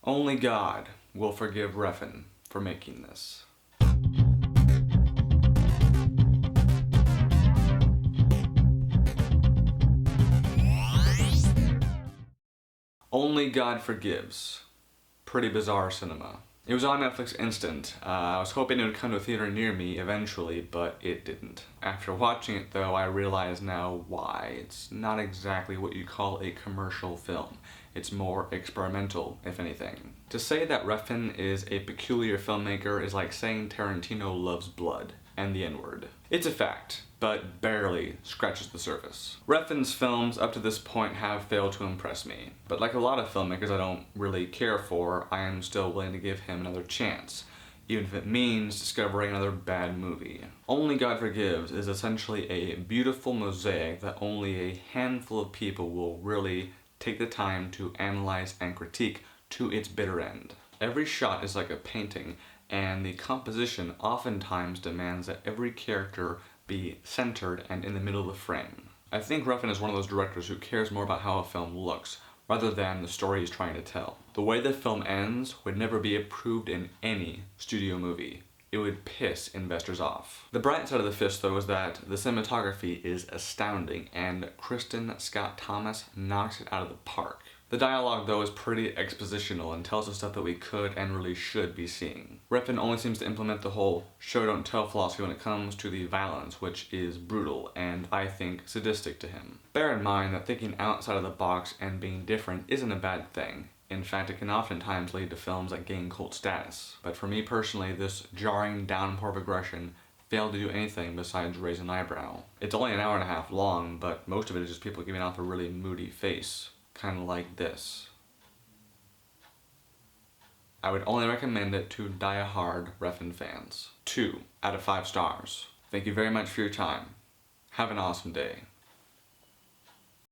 Only God will forgive Refn for making this. Only God Forgives. Pretty bizarre cinema. It was on Netflix Instant. I was hoping it would come to a theater near me eventually, but it didn't. After watching it though, I realize now why. It's not exactly what you call a commercial film. It's more experimental, if anything. To say that Refn is a peculiar filmmaker is like saying Tarantino loves blood and the N-word. It's a fact, but barely scratches the surface. Refn's films up to this point have failed to impress me, but like a lot of filmmakers I don't really care for, I am still willing to give him another chance, even if it means discovering another bad movie. Only God Forgives is essentially a beautiful mosaic that only a handful of people will really take the time to analyze and critique to its bitter end. Every shot is like a painting, and the composition oftentimes demands that every character be centered and in the middle of the frame. I think Refn is one of those directors who cares more about how a film looks, rather than the story he's trying to tell. The way the film ends would never be approved in any studio movie. It would piss investors off. The bright side of the fist, though, is that the cinematography is astounding, and Kristen Scott Thomas knocks it out of the park. The dialogue, though, is pretty expositional and tells us stuff that we could and really should be seeing. Refn only seems to implement the whole show-don't-tell philosophy when it comes to the violence, which is brutal and, I think, sadistic to him. Bear in mind that thinking outside of the box and being different isn't a bad thing. In fact, it can oftentimes lead to films that gain cult status. But for me personally, this jarring downpour of aggression failed to do anything besides raise an eyebrow. It's only an hour and a half long, but most of it is just people giving off a really moody face. Kind of like this. I would only recommend it to die-hard Refn fans. 2 out of 5 stars. Thank you very much for your time. Have an awesome day.